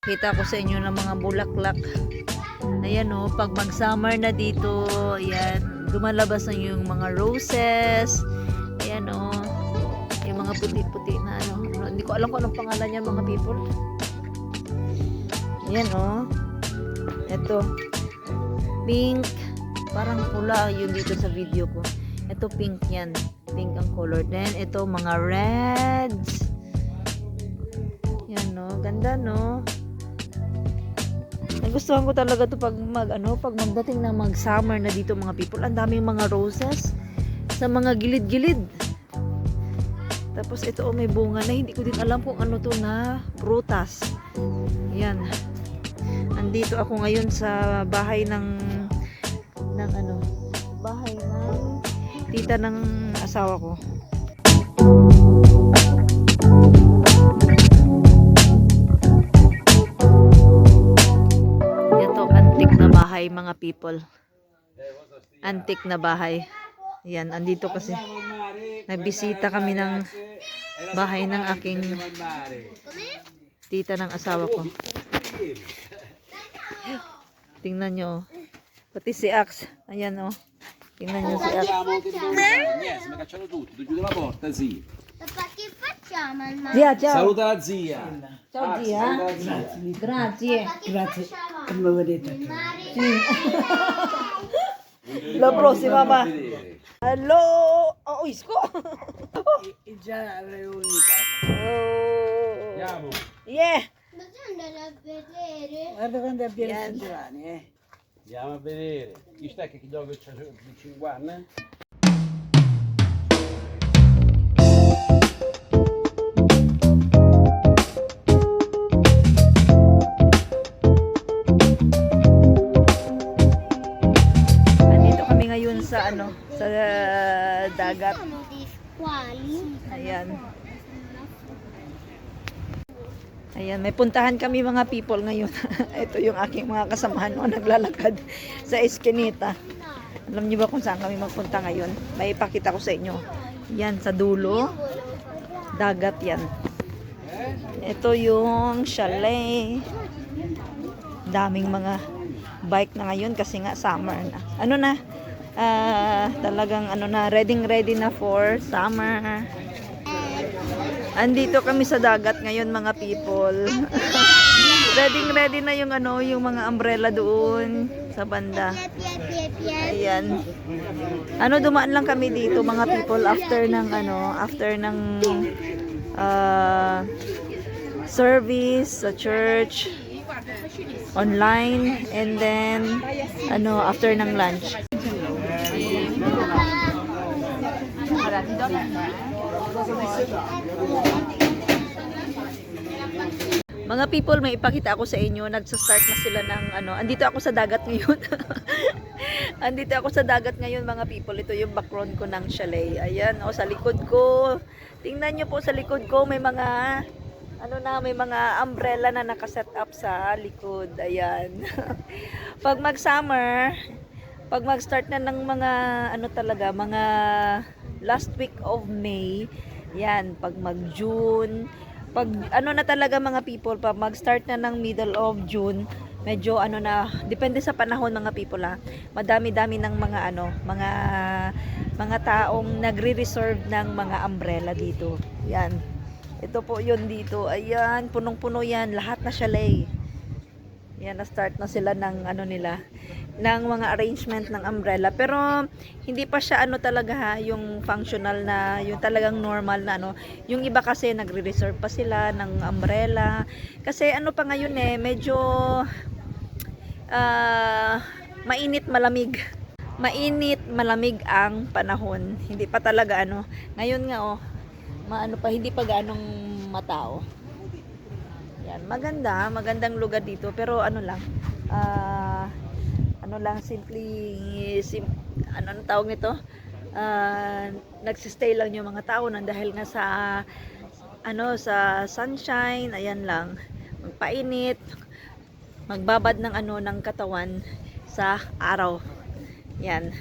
Kita ko sa inyo ng mga bulaklak. Ayan o, pag mag-summer na dito, ayan, lumalabas na yung mga roses. Ayan o, yung mga puti-puti na ano. Hindi ko alam kung anong pangalan yan mga people. Ayan o. Ito. Pink. Parang pula yun dito sa video ko. Ito pink yan. Pink ang color. Then ito mga reds. Yan no. Ganda no. Nagustuhan ko talaga to pag pag magdating na mag-summer na dito mga people. Ang daming mga roses sa mga gilid-gilid. Tapos ito may bunga na hindi ko din alam kung ano to na prutas. Yan. Andito ako ngayon sa bahay ng bahay ng tita ng asawa ko. Ito antique na bahay mga people. Antique na bahay. Yan, andito kasi nagbisita kami ng bahay ng aking tita ng asawa ko. Tingnan nyo. Pati si Ax. Ayan o. Tingnan nyo si Ax. Yes, mi cacciano tutti. Tu chiudi la porta, sì. Papà, che facciamo al mare? Zia, ciao. Saluta la zia. Ciao zia. Grazie. Grazie. Come vedete. La prossima ma. Hello. Oh, isko. Già riunita. Oh. Andiamo. Yeah. Ma tu andare a vedere? Guarda quando abbiamo Yes. San Giovanni, Andiamo a vedere. Chi sta che dopo c'è di 50? Andito kami ngayon sa sa dagat. Sono dei squali. Ayan. Ayan, may puntahan kami mga people ngayon. Ito yung aking mga kasamahan o naglalakad sa Eskinita. Alam niyo ba kung saan kami magpunta ngayon? May ipakita ko sa inyo. Yan, sa dulo. Dagat yan. Ito yung chalet. Daming mga bike na ngayon kasi nga summer na. Ano na? Talagang ready na for summer. Andito kami sa dagat ngayon mga people. ready na yung yung mga umbrella doon sa banda. Ayan. Dumaan lang kami dito mga people after ng service sa church online and then after ng lunch. Mga people, may ipakita ako sa inyo. Nagsa-start na sila ng andito ako sa dagat ngayon. Andito ako sa dagat ngayon mga people. Ito yung background ko ng chalet. Ayan, sa likod ko. Tingnan nyo po sa likod ko. May mga may mga umbrella na nakaset up sa likod. Ayan. Pag mag-summer, pag mag-start na ng mga mga last week of May, yan, pag mag-June, pag na talaga mga people, pag mag-start na ng middle of June, medyo depende sa panahon mga people madami-dami ng mga taong nagre-reserve ng mga umbrella dito. Yan. Ito po yun dito. Ayan, punong-puno yan. Lahat na chalet. Yan, na-start na sila ng ng mga arrangement ng umbrella. Pero hindi pa siya talaga yung functional na, yung talagang normal na Yung iba kasi nagre-reserve pa sila ng umbrella. Kasi pa ngayon medyo mainit malamig. Mainit malamig ang panahon. Hindi pa talaga Ngayon nga hindi pa gaanong matao. Yan, magandang lugar dito pero anong tawag nito? Nagsistay lang yung mga tao dahil nga sa sa sunshine, ayan lang. Magpainit, magbabad ng ng katawan sa araw. Yan.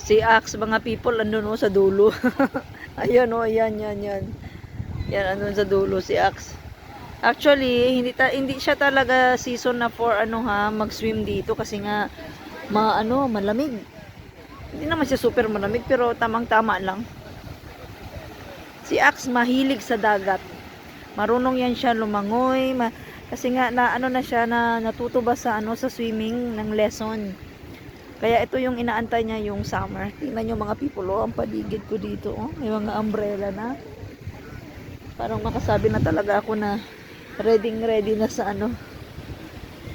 Si Axe, mga people, andun sa dulo. Ayan ayan, yan. Yan, andun sa dulo si Axe. Actually, hindi siya talaga season na for mag-swim dito kasi nga malamig. Hindi naman siya super malamig pero tamang-tama lang. Si Axe mahilig sa dagat. Marunong yan siya lumangoy, kasi nga na siya na natuto ba sa sa swimming ng lesson. Kaya ito yung inaantay niya yung summer. Tingnan niyo mga people, ang paligid ko dito, may mga umbrella na. Parang makasabi na talaga ako na ready na sa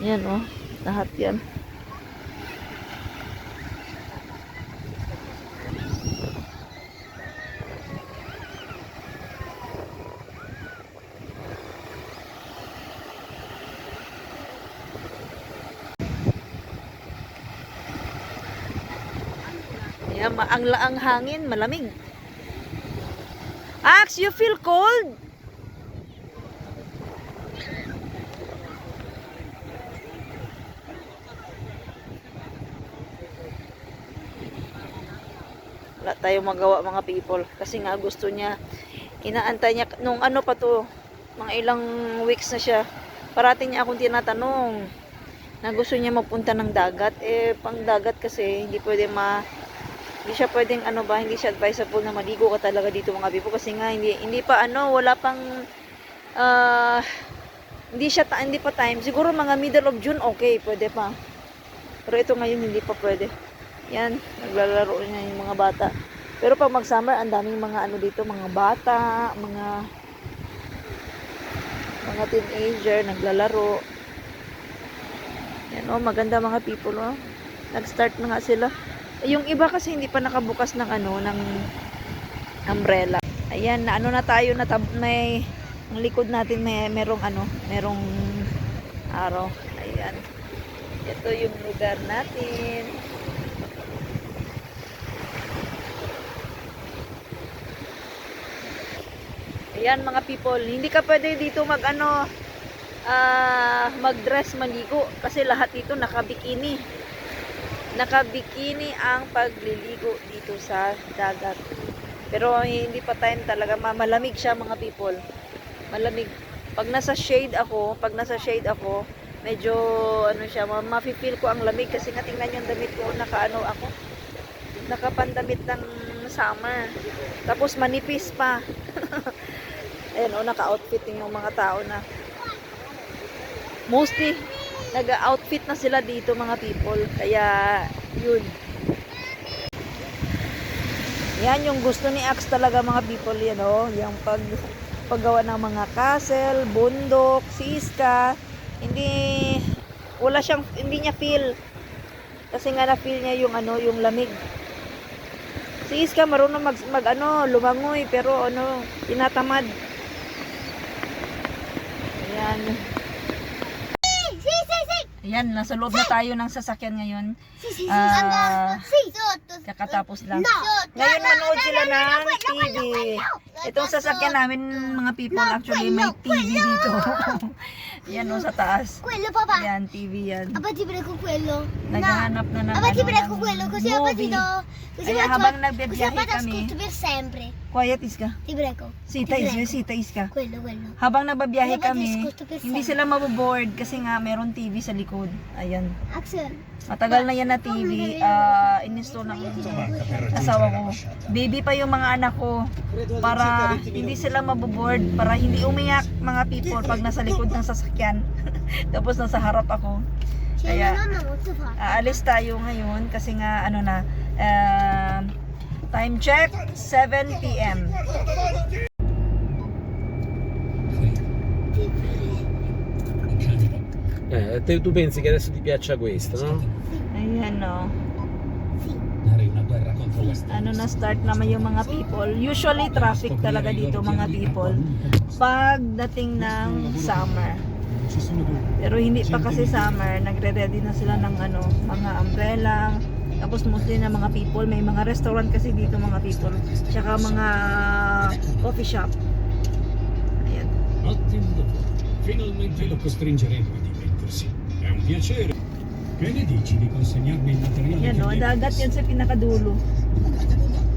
Yan lahat yan. Yan, ang hangin, malamig. Axe, you feel cold? Wala tayong magawa mga people. Kasi nga gusto niya, inaantay niya, nung pa to, mga ilang weeks na siya, parating niya akong tinatanong na gusto niya magpunta ng dagat. Pang dagat kasi, hindi hindi siya pwedeng hindi siya advisable na maligo ka talaga dito mga people kasi nga hindi pa wala pang hindi pa time. Siguro mga middle of June okay, pwede pa. Pero ito ngayon hindi pa pwede. Yan, naglalaro na yung mga bata. Pero pag mag-summer, ang daming mga dito, mga bata, mga teenager naglalaro. Yan maganda mga people Nag-start na nga sila. Yung iba kasi hindi pa nakabukas ng ng umbrella. Ayan, na tayo na may ang likod natin merong araw. Ayan. Ito yung lugar natin. Ayan mga people, hindi ka pwede dito mag-dress maligo kasi lahat dito nakabikini. Nakabikini ang pagliligo dito sa dagat. Pero hindi pa time talaga, malamig siya mga people. Malamig. Pag nasa shade ako, medyo siya, mafe-feel ko ang lamig kasi nga tingnan yung damit ko, ako. Nakapandamit ng summer. Tapos manipis pa. Ayan naka-outfit yung mga tao na mostly nag-outfit na sila dito mga people. Kaya yun. Yan yung gusto ni Axe talaga mga people yan yung paggawa ng mga castle, bundok, si Iska. Hindi niya feel. Kasi nga na-feel niya yung lamig. Si Iska marunong lumangoy pero tinatamad. Ayan. Ayan, nasa loob na tayo ng sasakyan ngayon. Kakatapos lang. Ngayon manood sila ng TV. Itong sasakyan namin mga people, actually may TV dito. Yan sa taas. Quello, papà. Yan, TV yan. Papà, ti prego quello. Naghahanap na ng Papà, ti prego quello, così papà ti movie. do. Così Kaya habang nagbibiyahe papà ti kami. ascolto per sempre. Quiet Iska. Ti prego. Sita Iska. Quello. Habang nagbabiyahe Papà, ti kami, ascolto per hindi sempre. sila maboboard kasi nga meron TV sa likod. Ayan. Axel. Matagal na yan na TV. In-install ng asawa ko. Baby pa yung mga anak ko para hindi sila maboboard, para hindi umiyak mga people pag nasa likod ng sasakyan. Tapos nasa harap ako. Kaya aalis tayo ngayon kasi nga time check 7 PM. Tu pensi che adesso ti piaccia questo, no? Ayan na start naman yung mga people. Usually traffic talaga dito mga people pagdating ng summer. Pero hindi pa kasi summer, nagre-ready na sila ng mga umbrella. Tapos mostly na mga people, may mga restaurant kasi dito mga people. Tsaka mga coffee shop. Ayan. Ottimo lavoro. Finalmente lo costringeremo a dimettersi. È un piacere. Che ne dici di consegnarmi il materiale? Yan che mi hai dagat messo? yan sa pinakadulo. Magkano na?